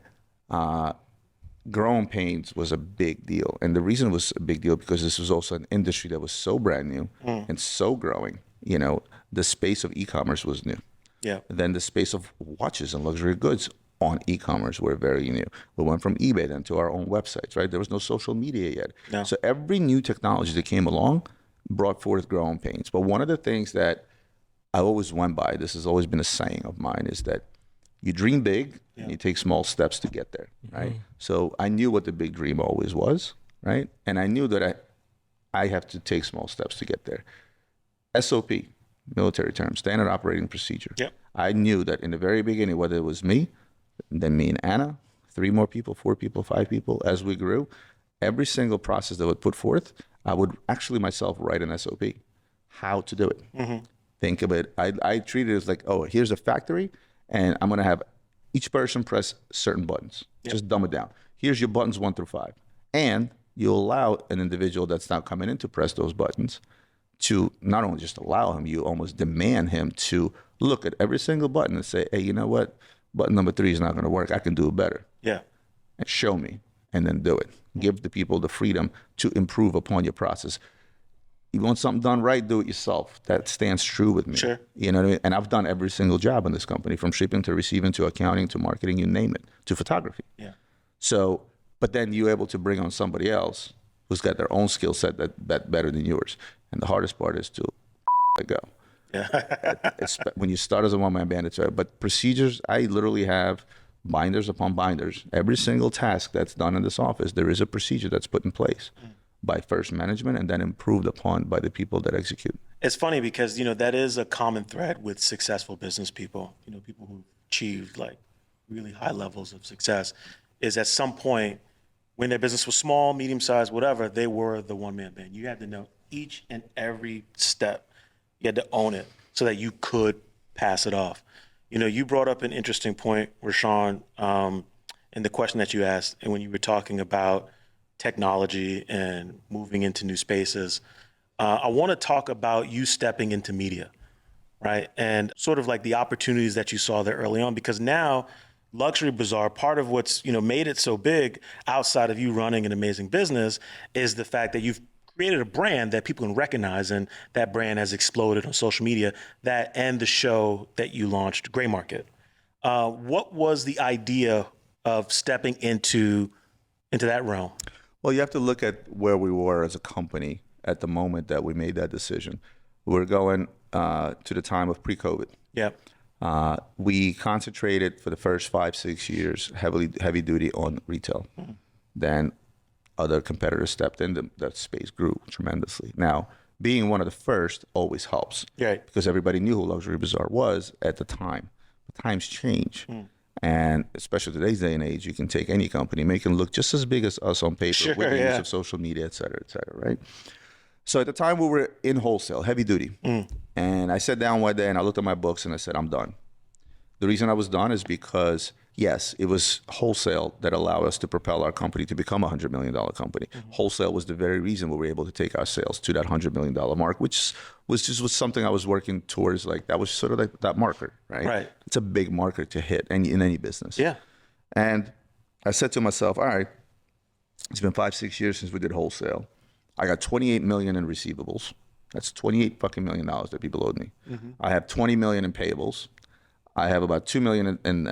Growing pains was a big deal. And the reason it was a big deal because this was also an industry that was so brand new and so growing. You know, the space of e-commerce was new. Yeah. And then the space of watches and luxury goods on e-commerce were very new. We went from eBay then to our own websites, right? There was no social media yet. No. So every new technology that came along brought forth growing pains. But one of the things that I always went by, this has always been a saying of mine, is that you dream big and you take small steps to get there, right? So I knew what the big dream always was, right? And I knew that I have to take small steps to get there. SOP, military term, standard operating procedure. Yep. I knew that in the very beginning, whether it was me, then me and Anna, 3 more people, 4 people, 5 people, as we grew, every single process that I would put forth, I would actually myself write an SOP, how to do it. Think of it, I treat it as like, oh, here's a factory, and I'm gonna have each person press certain buttons. Just dumb it down. Here's your buttons 1 through 5. And you allow an individual that's now coming in to press those buttons to not only just allow him, you almost demand him to look at every single button and say, hey, you know what? Button number 3 is not going to work. I can do it better. Yeah. And show me, and then do it. Give the people the freedom to improve upon your process. You want something done right, do it yourself. That stands true with me. Sure. You know what I mean? And I've done every single job in this company, from shipping to receiving to accounting to marketing, you name it, to photography. Yeah. So, but then you're able to bring on somebody else who's got their own skill set that better than yours. And the hardest part is to let go. It's, when you start as a one-man band, it's but procedures, I literally have binders upon binders. Every single task that's done in this office, there is a procedure that's put in place by first management and then improved upon by the people that execute. It's funny because, that is a common thread with successful business people, people who achieved like really high levels of success, is at some point when their business was small, medium-sized, whatever, they were the one-man band. You had to know each and every step. You had to own it so that you could pass it off. You brought up an interesting point, Rahsawn, in the question that you asked, and when you were talking about technology and moving into new spaces. I want to talk about you stepping into media, right? And sort of like the opportunities that you saw there early on, because now Luxury Bazaar, part of what's made it so big outside of you running an amazing business is the fact that you've created a brand that people can recognize, and that brand has exploded on social media, that and the show that you launched, Gray Market. What was the idea of stepping into that realm? Well, you have to look at where we were as a company at the moment that we made that decision. We're going to the time of pre-COVID. Yeah. We concentrated for the first 5-6 years heavy duty on retail. Then other competitors stepped in, that space grew tremendously. Now, being one of the first always helps, right? Because everybody knew who Luxury Bazaar was at the time. But times change. And especially today's day and age, you can take any company, make it look just as big as us on paper with the use of social media, et cetera, right? So at the time we were in wholesale, heavy duty. And I sat down one day and I looked at my books and I said, I'm done. The reason I was done is because, yes, it was wholesale that allowed us to propel our company to become a $100 million company. Wholesale was the very reason we were able to take our sales to that $100 million mark, which was something I was working towards. Like that was sort of like that marker, right? Right. It's a big marker to hit in any business. Yeah. And I said to myself, all right, it's been 5-6 years since we did wholesale. I got 28 million in receivables. That's 28 fucking $million that people owed me. I have 20 million in payables. I have about 2 million in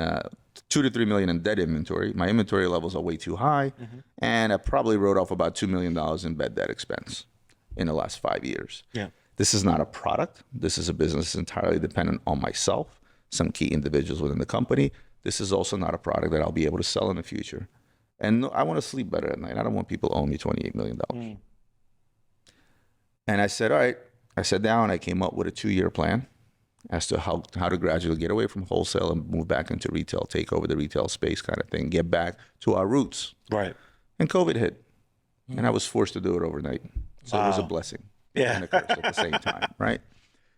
2 to 3 million in dead inventory. My inventory levels are way too high, and I probably wrote off about $2 million in bad debt expense in the last 5 years. Yeah. This is not a product. This is a business entirely dependent on myself, some key individuals within the company. This is also not a product that I'll be able to sell in the future. And I want to sleep better at night. I don't want people owing me $28 million. And I said, all right. I sat down. I came up with a 2-year plan as to how to gradually get away from wholesale and move back into retail, take over the retail space kind of thing, get back to our roots. Right. And COVID hit. And I was forced to do it overnight. So it was a blessing and a curse at the same time, right?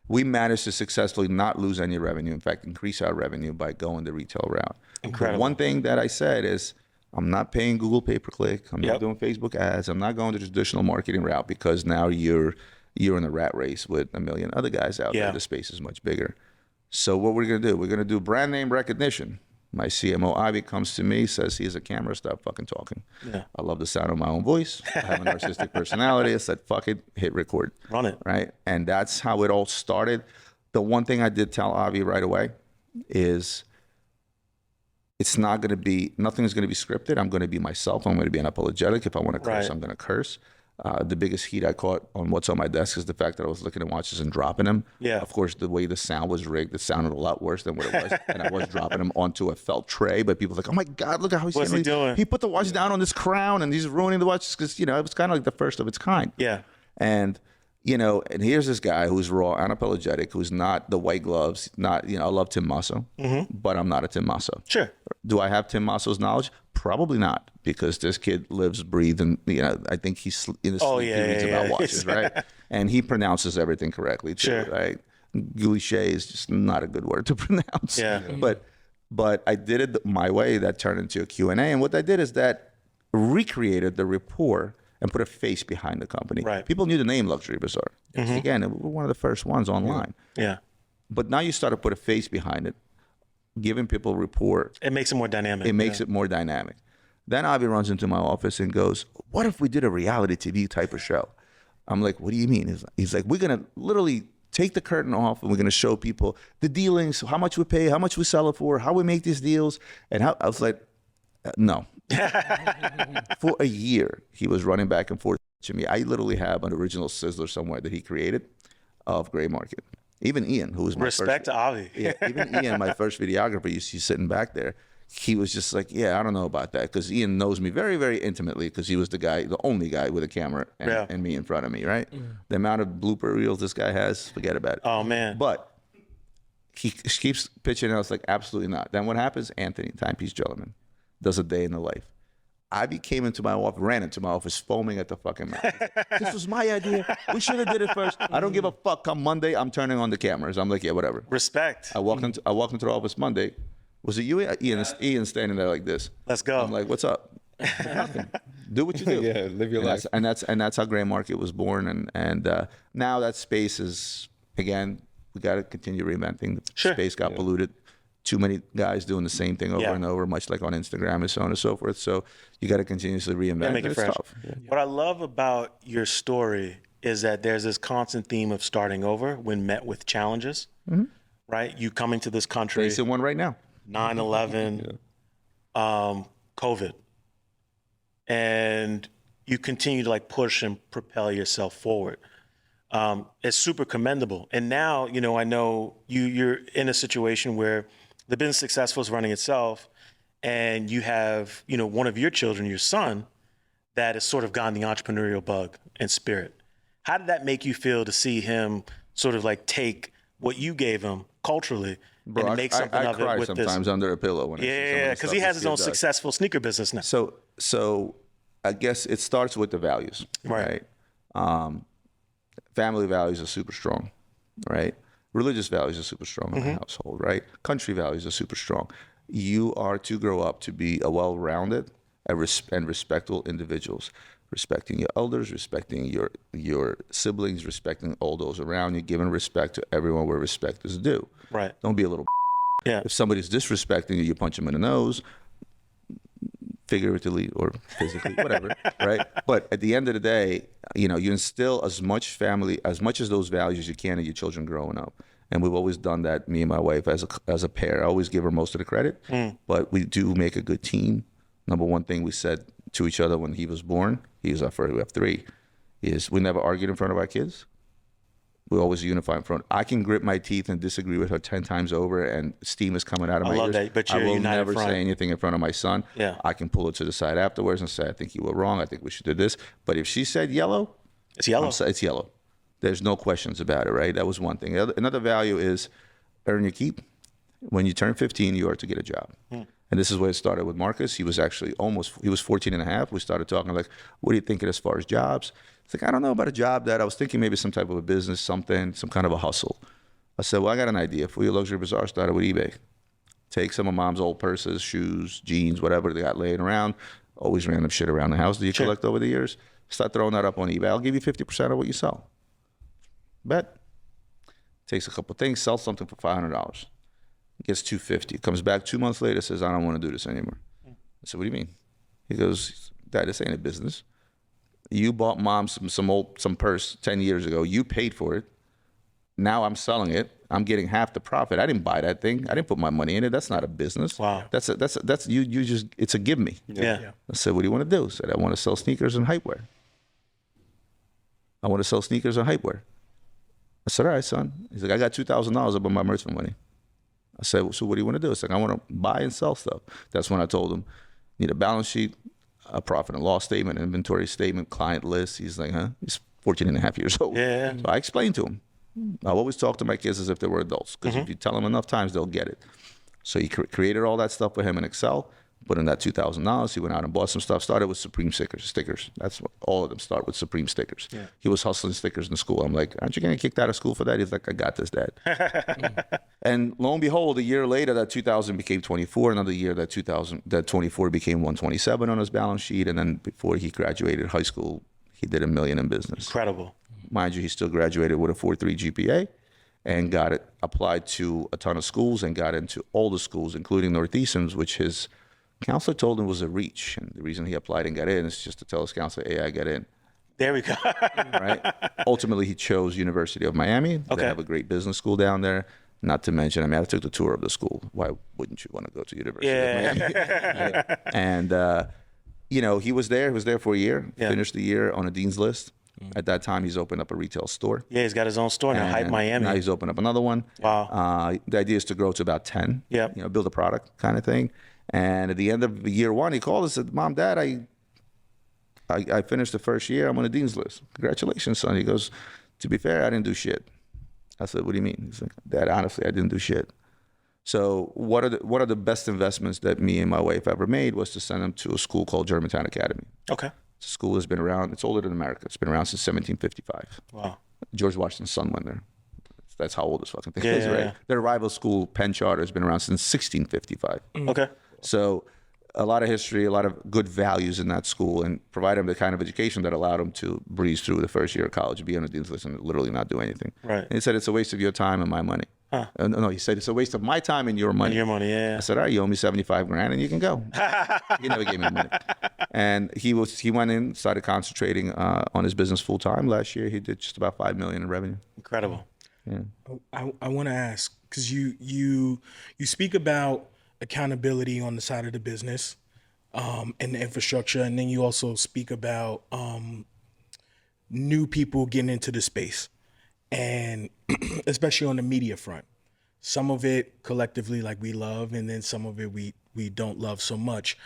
We managed to successfully not lose any revenue. In fact, increase our revenue by going the retail route. Incredible. But one thing that I said is, I'm not paying Google pay-per-click. I'm not doing Facebook ads. I'm not going the traditional marketing route, because now you're in a rat race with a million other guys out there. The space is much bigger. So what we're going to do, we're going to do brand name recognition. My CMO, Avi, comes to me, says, here's a camera, stop fucking talking. I love the sound of my own voice. I have an narcissistic personality. I said, fuck it, hit record. Run it. Right? And that's how it all started. The one thing I did tell Avi right away is, it's not going to be, nothing's going to be scripted. I'm going to be myself. I'm going to be unapologetic. If I want to curse, I'm going to curse. The biggest heat I caught on what's on my desk is the fact that I was looking at watches and dropping them. Yeah. Of course, the way the sound was rigged, it sounded a lot worse than what it was. And I was dropping them onto a felt tray, but people were like, oh my God, look at how What's he doing? He put the watch down on this crown and he's ruining the watches because, it was kind of like the first of its kind. Yeah. And, and here's this guy who's raw, unapologetic, who's not the white gloves, not, I love Tim Masso, but I'm not a Tim Masso. Sure. Do I have Tim Masso's knowledge? Probably not, because this kid lives, breathes, and I think he's in his sleep, he reads about watches, right? And he pronounces everything correctly too, right? Goulichet is just not a good word to pronounce. Yeah. But I did it my way. That turned into a Q&A, and what I did is that recreated the rapport and put a face behind the company. Right. People knew the name Luxury Bazaar. Again, we were one of the first ones online. Yeah. But now you start to put a face behind it, giving people rapport. It makes it more dynamic. It makes it more dynamic. Then Avi runs into my office and goes, what if we did a reality TV type of show? I'm like, what do you mean? He's like, we're going to literally take the curtain off and we're going to show people the dealings, how much we pay, how much we sell it for, how we make these deals. And how I was like, no. For a year, he was running back and forth to me. I literally have an original Sizzler somewhere that he created of Gray Market. Even Ian, who was my Respect to Avi. Yeah, even Ian, my first videographer, you see sitting back there, he was just like, yeah, I don't know about that, because Ian knows me very, very intimately, because he was the only guy with a camera and me in front of me, right? The amount of blooper reels this guy has, forget about it. Oh, man. But he keeps pitching, and I was like, absolutely not. Then what happens? Anthony, Timepiece Gentleman, does a day in the life. Ivy ran into my office foaming at the fucking mouth. This was my idea. We should have did it first. I don't give a fuck. Come Monday, I'm turning on the cameras. I'm like, yeah, whatever. Respect. I walked into the office Monday. Was it you? Ian standing there like this. Let's go. I'm like, what's up? Nothing. Do what you do. Yeah, live your life. And that's how Gray Market was born. And now that space is, again, we got to continue reinventing. The space got polluted. Too many guys doing the same thing over and over, much like on Instagram and so on and so forth. So you got to continuously reinvent. Make it fresh. Tough. Yeah. What I love about your story is that there's this constant theme of starting over when met with challenges, right? You coming to this country. Facing one right now. 9/11, COVID. And you continue to push and propel yourself forward. It's super commendable. And now, I know you're in a situation where the business successful is running itself, and you have, one of your children, your son, that has sort of gotten the entrepreneurial bug and spirit. How did that make you feel to see him sort of take what you gave him culturally and make something of it with this? I cry sometimes under a pillow when because he has his own successful sneaker business now. So I guess it starts with the values, right? Family values are super strong, right? Religious values are super strong in the household, right? Country values are super strong. You are to grow up to be a well-rounded and respectful individuals, respecting your elders, respecting your siblings, respecting all those around you, giving respect to everyone where respect is due. Right. Don't be a little. Yeah. If somebody's disrespecting you, you punch them in the nose, figuratively or physically, whatever, right? But at the end of the day, you instill as much as those values you can in your children growing up. And we've always done that, me and my wife, as a pair. I always give her most of the credit, but we do make a good team. Number one thing we said to each other when he was born, he was our first, we have three, is we never argued in front of our kids. We always unify in front. I can grit my teeth and disagree with her 10 times over, and steam is coming out of my ears. I love that, but you're I will united never front. say anything in front of my son. Yeah. I can pull it to the side afterwards and say, I think you were wrong. I think we should do this. But if she said yellow, it's yellow. It's yellow. There's no questions about it, right? That was one thing. Another value is earn your keep. When you turn 15, you are to get a job. And this is where it started with Marcus. He was actually he was 14 and a half. We started talking what are you thinking as far as jobs? It's I don't know about a job, Dad. I was thinking maybe some type of a business, some kind of a hustle. I said, well, I got an idea. For your Luxury Bazaar, started with eBay. Take some of Mom's old purses, shoes, jeans, whatever they got laying around. Always random shit around the house that you collect over the years. Start throwing that up on eBay. I'll give you 50% of what you sell. Bet. Takes a couple things, sells something for $500. Gets $250. Comes back 2 months later, says, I don't want to do this anymore. I said, what do you mean? He goes, Dad, this ain't a business. You bought Mom some purse 10 years ago. You paid for it. Now I'm selling it, I'm getting half the profit. I didn't buy that thing. I didn't put my money in it. That's not a business. Wow. That's you just, it's a give me. Yeah. I said, what do you want to do? I said, I want to sell sneakers and hypewear. I want to sell sneakers and hypewear. I said, all right, son. He's like, I got $2,000 up on my merchant money. I said, well, so what do you want to do? It's like, I want to buy and sell stuff. That's when I told him, need a balance sheet, a profit and loss statement, inventory statement, client list. He's like, huh? He's 14 and a half years old. Yeah. So I explained to him. I always talk to my kids as if they were adults, because if you tell them enough times, they'll get it. So he created all that stuff for him in Excel, put in that $2,000. He went out and bought some stuff, started with Supreme stickers. That's what all of them start with, Supreme stickers. Yeah. He was hustling stickers in school. I'm like, aren't you getting kicked out of school for that? He's like, I got this, Dad. And lo and behold, a year later, that 2000 became 24. Another year, that 24 became 127 on his balance sheet. And then before he graduated high school, he did $1 million in business. Incredible. Mind you, he still graduated with a 4.3 GPA and got it applied to a ton of schools and got into all the schools, including Northeastern's, which his counselor told him was a reach. And the reason he applied and got in is just to tell his counselor, hey, I got in. There we go. Right? Ultimately, he chose University of Miami. They have a great business school down there. Not to mention, I mean, I took the tour of the school. Why wouldn't you want to go to University of Miami? Right? And, you know, he was there. He was there for a year. Finished the year on a dean's list. At that time, he's opened up a retail store. Yeah, he's got his own store now, Hype Miami. Now he's opened up another one. Wow. The idea is to grow to about 10. Yeah. You know, build a product kind of thing. And at the end of year one, he called and said, Mom, Dad, I finished the first year. I'm on a dean's list. Congratulations, son. He goes, to be fair, I didn't do shit. I said, what do you mean? He's like, Dad, honestly, I didn't do shit. So one of the best investments that me and my wife ever made was to send him to a school called Germantown Academy. Okay. The school has been around. It's older than America. It's been around since 1755. Wow. George Washington's son went there. That's how old this fucking thing is, right? Their rival school, Penn Charter, has been around since 1655. Okay. So a lot of history, a lot of good values in that school, and provide him the kind of education that allowed him to breeze through the first year of college, be on a dean's list, and literally not do anything. Right. And he said, it's a waste of your time and my money. Huh. No, he said, it's a waste of my time and your money. And your money, yeah. I said, all right, you owe me 75 grand and you can go. He never gave me the money. And he went in, started concentrating on his business full time. Last year, he did just about $5 million in revenue. Incredible. Yeah. I want to ask, because you speak about accountability on the side of the business and the infrastructure, and then you also speak about new people getting into the space, and especially on the media front. Some of it collectively, like, we love, and then some of it we don't love so much.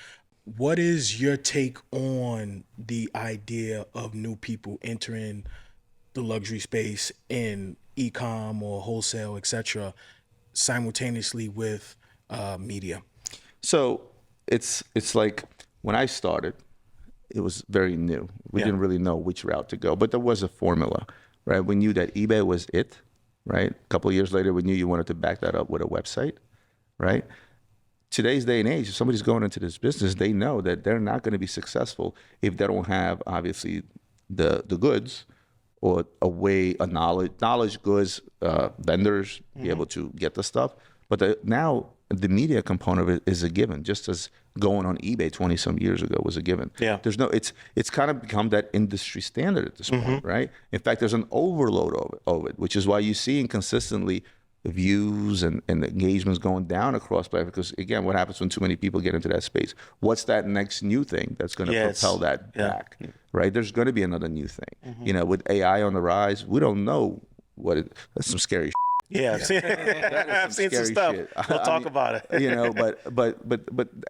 What is your take on the idea of new people entering the luxury space in e-com or wholesale, et cetera, simultaneously with media? So it's like when I started, it was very new. We didn't really know which route to go, but there was a formula, right? We knew that eBay was it, right? A couple of years later, we knew you wanted to back that up with a website, right? Today's day and age, if somebody's going into this business, they know that they're not going to be successful if they don't have, obviously, the goods or a knowledge goods, vendors, be able to get the stuff. But now the media component of it is a given, just as going on eBay 20 some years ago was a given. Yeah. It's kind of become that industry standard at this point, right? In fact, there's an overload of it, which is why you're seeing consistently views and engagements going down across platforms. Because again, what happens when too many people get into that space? What's that next new thing that's going to propel that back, right? There's going to be another new thing. You know, with AI on the rise, we don't know that's some scary shit. Yeah, I've seen some stuff. Shit. We'll talk about it. You know, but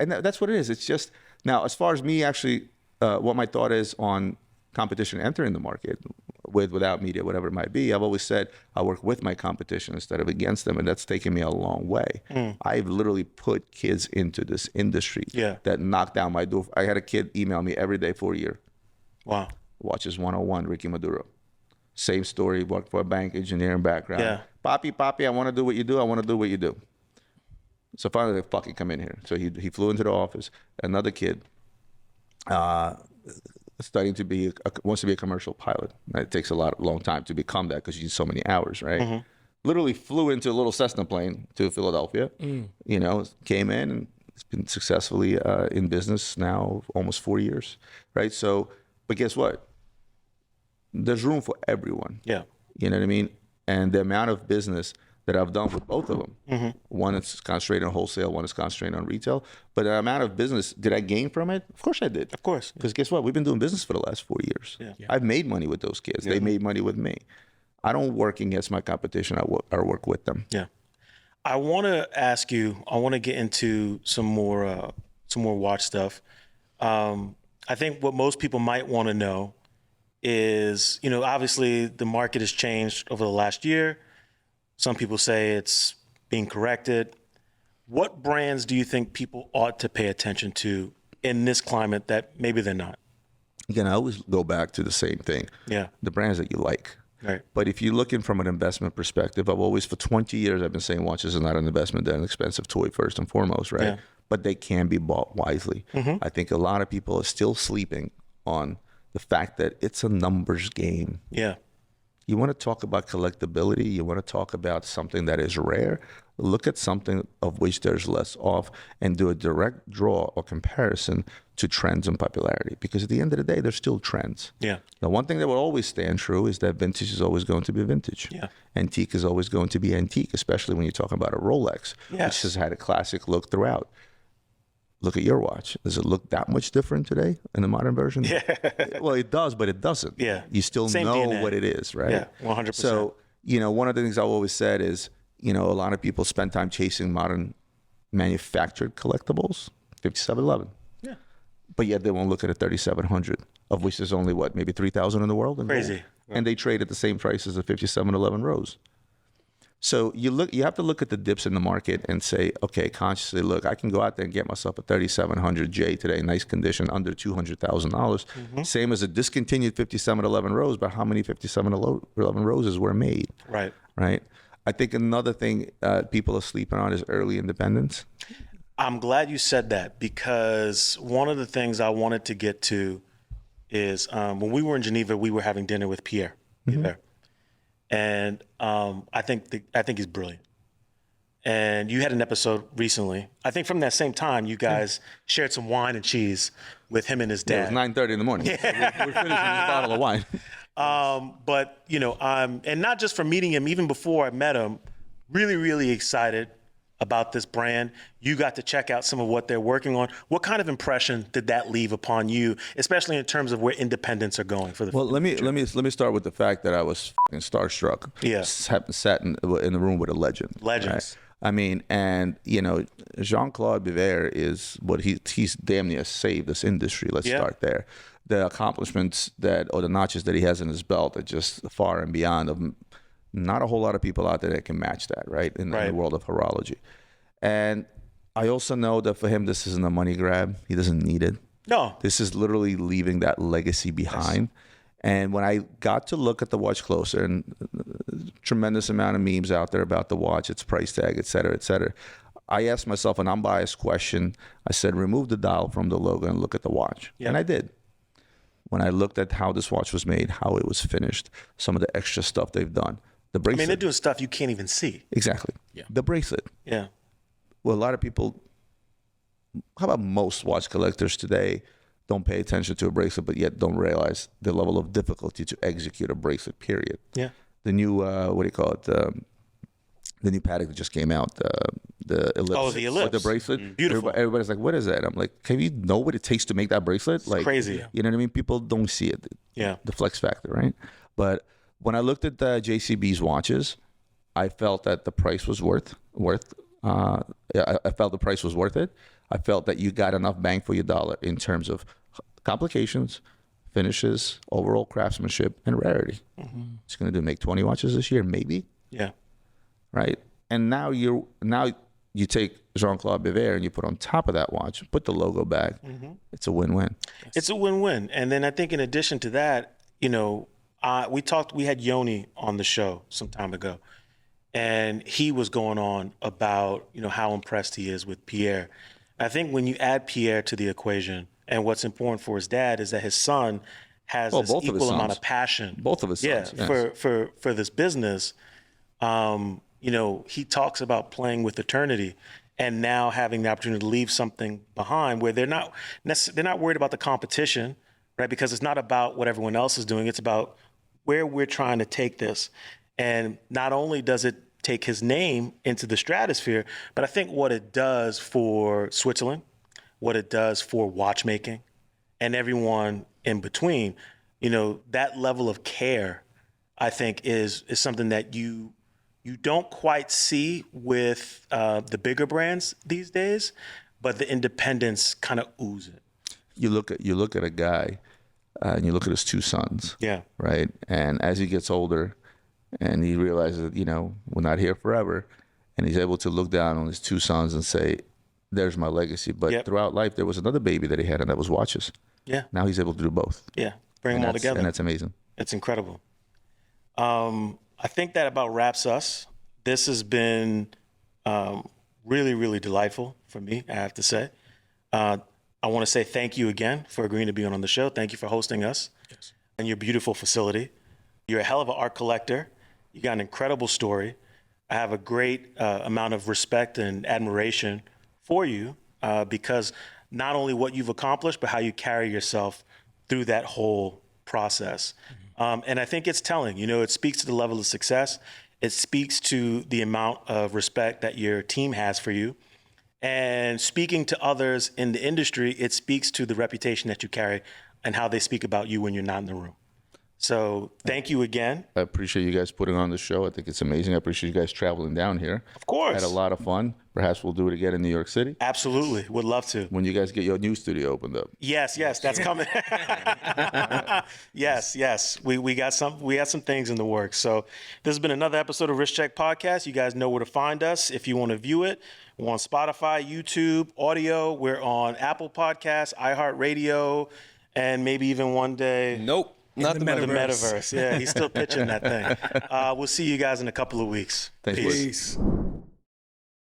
and that's what it is. It's just, now, as far as me actually, what my thought is on competition entering the market, without media, whatever it might be, I've always said I work with my competition instead of against them, and that's taken me a long way. I've literally put kids into this industry that knocked down my door. I had a kid email me every day for a year. Wow. Watches 101, Ricky Maduro. Same story, worked for a bank, engineering background. Yeah. Papi, I want to do what you do. I want to do what you do. So finally, they fucking come in here. So he flew into the office. Another kid, studying to be wants to be a commercial pilot. It takes a long time to become that because you need so many hours, right? Literally flew into a little Cessna plane to Philadelphia. You know, came in and has been successfully in business now almost 4 years, right? So, but guess what? There's room for everyone. Yeah, you know what I mean. And the amount of business that I've done with both of them. One is concentrated on wholesale, one is concentrated on retail. But the amount of business, did I gain from it? Of course I did. Of course. Because guess what? We've been doing business for the last 4 years. Yeah. I've made money with those kids. They made money with me. I don't work against my competition. I work with them. Yeah. I want to ask you, I want to get into some more watch stuff. I think what most people might want to know is, obviously the market has changed over the last year. Some people say it's being corrected. What brands do you think people ought to pay attention to in this climate that maybe they're not? Again, I always go back to the same thing. Yeah. The brands that you like. Right. But if you're looking from an investment perspective, for 20 years, I've been saying watches are not an investment. They're an expensive toy first and foremost, right? Yeah. But they can be bought wisely. I think a lot of people are still sleeping on the fact that it's a numbers game. Yeah. You want to talk about collectability, you want to talk about something that is rare, look at something of which there's less of and do a direct draw or comparison to trends and popularity. Because at the end of the day, there's still trends. Yeah. Now, one thing that will always stand true is that vintage is always going to be vintage. Yeah. Antique is always going to be antique, especially when you're talking about a Rolex, Yes. which has had a classic look throughout. Look at your watch. Does it look that much different today in the modern version? Yeah. Well, it does, but it doesn't. Yeah. You still Same know DNA. what it is, right? Yeah, 100%. So, one of the things I've always said is, a lot of people spend time chasing modern manufactured collectibles, 5711. Yeah. But yet they won't look at a 3700, of which there's only, maybe 3,000 in the world? Crazy. And they trade at the same price as a 5711 Rose. So you have to look at the dips in the market and say, okay, consciously, look, I can go out there and get myself a 3700J today, nice condition, under $200,000. Same as a discontinued 5711 Rose, but how many 5711 Roses were made? Right. Right. I think another thing people are sleeping on is early independence. I'm glad you said that, because one of the things I wanted to get to is when we were in Geneva, we were having dinner with Pierre. There. And I think he's brilliant. And you had an episode recently. I think from that same time, you guys shared some wine and cheese with him and his dad. Yeah, it was 9:30 in the morning. We're finishing this bottle of wine. But and not just from meeting him, even before I met him, really, really excited about this brand. You got to check out some of what they're working on. What kind of impression did that leave upon you, especially in terms of where independents are going for the Well, let me start with the fact that I was fucking starstruck. Yeah. Sat in the room with a legend. Legends. Right? I mean, and Jean-Claude Biver is what he's damn near saved this industry. Let's start there. The accomplishments or the notches that he has in his belt are just far and beyond of not a whole lot of people out there that can match that, right? In the world of horology. And I also know that for him, this isn't a money grab. He doesn't need it. No. This is literally leaving that legacy behind. Yes. And when I got to look at the watch closer, and tremendous amount of memes out there about the watch, its price tag, et cetera, I asked myself an unbiased question. I said, remove the dial from the logo and look at the watch. Yep. And I did. When I looked at how this watch was made, how it was finished, some of the extra stuff they've done. The bracelet. They're doing stuff you can't even see. Exactly. Yeah. The bracelet. Yeah. Well, a lot of people, how about most watch collectors today, don't pay attention to a bracelet, but yet don't realize the level of difficulty to execute a bracelet, period. Yeah. The new, the new Patek that just came out, the ellipse. Oh, the ellipse. With the bracelet. Beautiful. Everybody's like, what is that? I'm like, can you know what it takes to make that bracelet? It's crazy. You know what I mean? People don't see it. Yeah. The flex factor, right? But when I looked at the JCB's watches, I felt that the price was I felt the price was worth it. I felt that you got enough bang for your dollar in terms of complications, finishes, overall craftsmanship, and rarity. It's going to make 20 watches this year, maybe. Yeah. Right. And now you take Jean-Claude Biver and you put on top of that watch, put the logo back. It's a win-win. It's a win-win. And then I think in addition to that, we had Yoni on the show some time ago, and he was going on about, how impressed he is with Pierre. I think when you add Pierre to the equation, and what's important for his dad is that his son has this equal amount of passion. Both of his sons. Yes. For this business. He talks about playing with eternity and now having the opportunity to leave something behind where they're not worried about the competition, right? Because it's not about what everyone else is doing. It's about where we're trying to take this. And not only does it take his name into the stratosphere. But I think what it does for Switzerland, what it does for watchmaking, and everyone in between, that level of care, I think, is something that you don't quite see with the bigger brands these days, but the independents kind of ooze it. You look at a guy, and you look at his two sons. Yeah. Right. And as he gets older, and he realizes that we're not here forever, and he's able to look down on his two sons and say, "There's my legacy." But throughout life, there was another baby that he had, and that was watches. Yeah. Now he's able to do both. Yeah. Bring them all together. And that's amazing. It's incredible. I think that about wraps us. This has been really, really delightful for me, I have to say. I want to say thank you again for agreeing to be on the show. Thank you for hosting us and your beautiful facility. You're a hell of an art collector. You got an incredible story. I have a great amount of respect and admiration for you because not only what you've accomplished, but how you carry yourself through that whole process. And I think it's telling. It speaks to the level of success. It speaks to the amount of respect that your team has for you. And speaking to others in the industry, it speaks to the reputation that you carry and how they speak about you when you're not in the room. So thank you again. I appreciate you guys putting on the show. I think it's amazing. I appreciate you guys traveling down here. Of course. Had a lot of fun. Perhaps we'll do it again in New York City. Absolutely. Would love to. When you guys get your new studio opened up. Yes, that's coming. Yes. We got some things in the works. So this has been another episode of Wrist Check Podcast. You guys know where to find us if you want to view it. We're on Spotify, YouTube, audio. We're on Apple Podcasts, iHeartRadio, and maybe even one day. Nope. Not the metaverse. Yeah, he's still pitching that thing. We'll see you guys in a couple of weeks. Thanks, Peace. Boys.